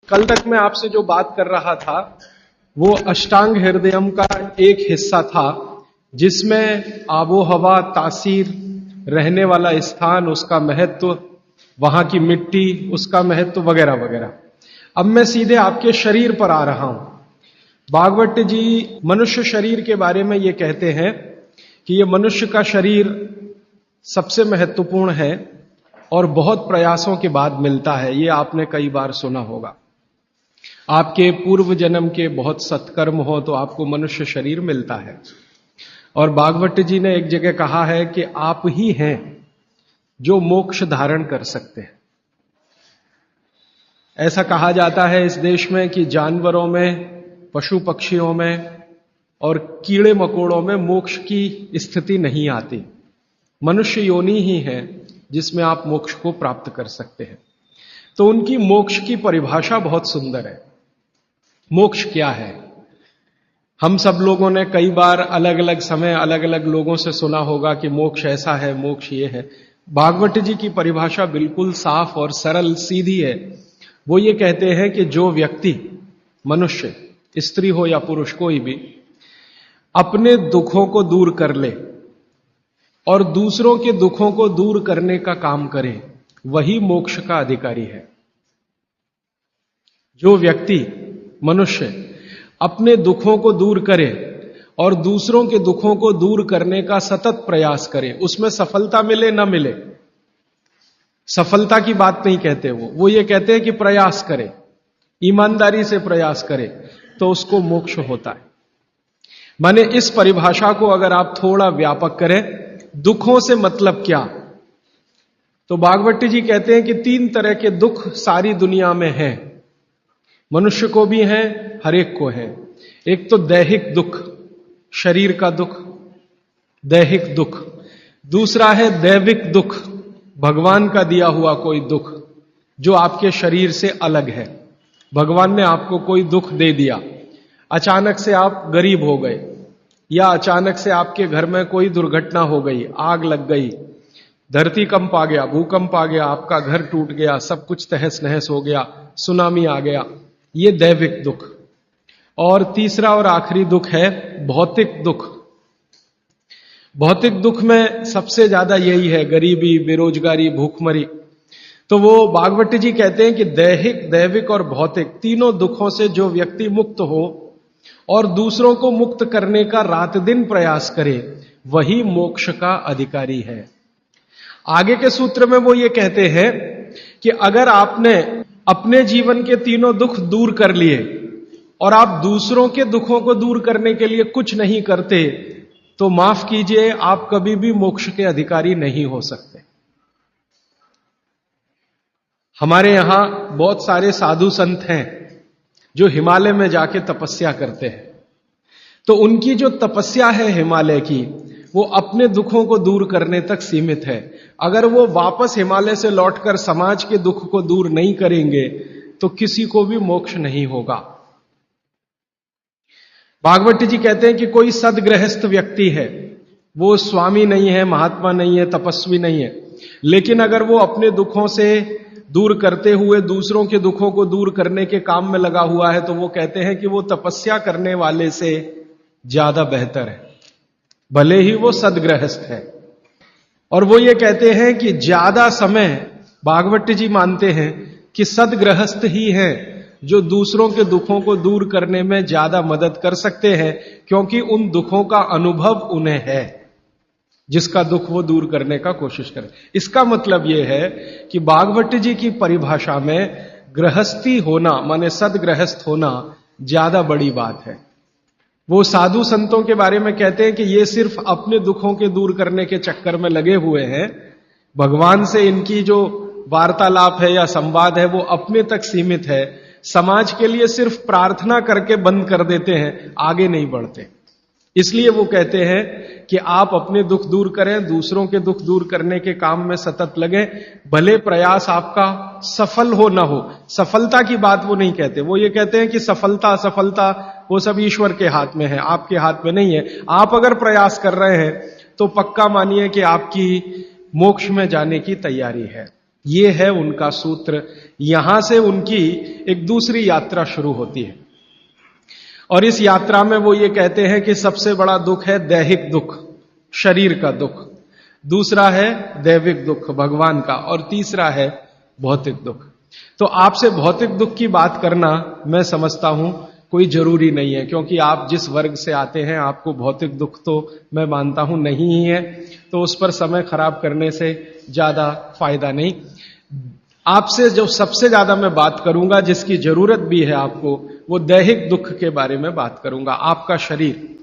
कल तक मैं आपसे जो बात कर रहा था वो अष्टांग हृदयम का एक हिस्सा था, जिसमें आबो हवा, तासीर, रहने वाला स्थान, उसका महत्व, वहां की मिट्टी, उसका महत्व वगैरह वगैरह। अब मैं सीधे आपके शरीर पर आ रहा हूं। भागवत जी मनुष्य शरीर के बारे में ये कहते हैं कि ये मनुष्य का शरीर सबसे महत्वपूर्ण है और बहुत प्रयासों के बाद मिलता है। ये आपने कई बार सुना होगा। आपके पूर्व जन्म के बहुत सत्कर्म हो तो आपको मनुष्य शरीर मिलता है। और भागवत जी ने एक जगह कहा है कि आप ही हैं जो मोक्ष धारण कर सकते हैं। ऐसा कहा जाता है इस देश में कि जानवरों में, पशु पक्षियों में और कीड़े मकोड़ों में मोक्ष की स्थिति नहीं आती। मनुष्य योनि ही है जिसमें आप मोक्ष को प्राप्त कर सकते हैं। तो उनकी मोक्ष की परिभाषा बहुत सुंदर है। मोक्ष क्या है? हम सब लोगों ने कई बार अलग अलग समय अलग अलग लोगों से सुना होगा कि मोक्ष ऐसा है, मोक्ष ये है। भागवत जी की परिभाषा बिल्कुल साफ और सरल सीधी है। वो ये कहते हैं कि जो व्यक्ति, मनुष्य, स्त्री हो या पुरुष, कोई भी, अपने दुखों को दूर कर ले और दूसरों के दुखों को दूर करने का काम करे, वही मोक्ष का अधिकारी है। जो व्यक्ति, मनुष्य, अपने दुखों को दूर करे और दूसरों के दुखों को दूर करने का सतत प्रयास करे, उसमें सफलता मिले ना मिले, सफलता की बात नहीं कहते वो ये कहते हैं कि प्रयास करे, ईमानदारी से प्रयास करे, तो उसको मोक्ष होता है। माने इस परिभाषा को अगर आप थोड़ा व्यापक करें, दुखों से मतलब क्या, तो भागवत जी कहते हैं कि 3 तरह के दुख सारी दुनिया में हैं। मनुष्य को भी हैं, हर एक को है। एक तो दैहिक दुख, शरीर का दुख, दैहिक दुख। दूसरा है दैविक दुख, भगवान का दिया हुआ कोई दुख जो आपके शरीर से अलग है। भगवान ने आपको कोई दुख दे दिया, अचानक से आप गरीब हो गए, या अचानक से आपके घर में कोई दुर्घटना हो गई, आग लग गई, धरती कंप आ गया, भूकंप आ गया, आपका घर टूट गया, सब कुछ तहस नहस हो गया, सुनामी आ गया, ये दैविक दुख। और तीसरा और आखिरी दुख है भौतिक दुख। भौतिक दुख में सबसे ज्यादा यही है, गरीबी, बेरोजगारी, भूखमरी। तो वो भागवत जी कहते हैं कि दैहिक, दैविक और भौतिक तीनों दुखों से जो व्यक्ति मुक्त हो और दूसरों को मुक्त करने का रात दिन प्रयास करे, वही मोक्ष का अधिकारी है। आगे के सूत्र में वो ये कहते हैं कि अगर आपने अपने जीवन के तीनों दुख दूर कर लिए और आप दूसरों के दुखों को दूर करने के लिए कुछ नहीं करते, तो माफ कीजिए, आप कभी भी मोक्ष के अधिकारी नहीं हो सकते। हमारे यहां बहुत सारे साधु संत हैं जो हिमालय में जाके तपस्या करते हैं। तो उनकी जो तपस्या है हिमालय की, वो अपने दुखों को दूर करने तक सीमित है। अगर वो वापस हिमालय से लौटकर समाज के दुख को दूर नहीं करेंगे तो किसी को भी मोक्ष नहीं होगा। भागवत जी कहते हैं कि कोई सदगृहस्थ व्यक्ति है, वो स्वामी नहीं है, महात्मा नहीं है, तपस्वी नहीं है, लेकिन अगर वो अपने दुखों से दूर करते हुए दूसरों के दुखों को दूर करने के काम में लगा हुआ है, तो वो कहते हैं कि वो तपस्या करने वाले से ज्यादा बेहतर है, भले ही वो सदगृहस्थ है। और वो ये कहते हैं कि ज्यादा समय, भागवत जी मानते हैं कि सदगृहस्थ ही हैं जो दूसरों के दुखों को दूर करने में ज्यादा मदद कर सकते हैं, क्योंकि उन दुखों का अनुभव उन्हें है, जिसका दुख वो दूर करने का कोशिश करें। इसका मतलब यह है कि भागवत जी की परिभाषा में गृहस्थी होना, माने सदगृहस्थ होना, ज्यादा बड़ी बात है। वो साधु संतों के बारे में कहते हैं कि ये सिर्फ अपने दुखों के दूर करने के चक्कर में लगे हुए हैं, भगवान से इनकी जो वार्तालाप है या संवाद है वो अपने तक सीमित है, समाज के लिए सिर्फ प्रार्थना करके बंद कर देते हैं, आगे नहीं बढ़ते। इसलिए वो कहते हैं कि आप अपने दुख दूर करें, दूसरों के दुख दूर करने के काम में सतत लगे, भले प्रयास आपका सफल हो ना हो। सफलता की बात वो नहीं कहते, वो ये कहते हैं कि सफलता असफलता वो सब ईश्वर के हाथ में है, आपके हाथ में नहीं है। आप अगर प्रयास कर रहे हैं तो पक्का मानिए कि आपकी मोक्ष में जाने की तैयारी है। ये है उनका सूत्र। यहां से उनकी एक दूसरी यात्रा शुरू होती है और इस यात्रा में वो ये कहते हैं कि सबसे बड़ा दुख है दैहिक दुख, शरीर का दुख, दूसरा है दैविक दुख भगवान का, और तीसरा है भौतिक दुख। तो आपसे भौतिक दुख की बात करना मैं समझता हूं कोई जरूरी नहीं है, क्योंकि आप जिस वर्ग से आते हैं आपको भौतिक दुख तो मैं मानता हूं नहीं ही है, तो उस पर समय खराब करने से ज्यादा फायदा नहीं। आपसे जो सबसे ज्यादा मैं बात करूंगा, जिसकी जरूरत भी है आपको, वो दैहिक दुख के बारे में बात करूंगा। आपका शरीर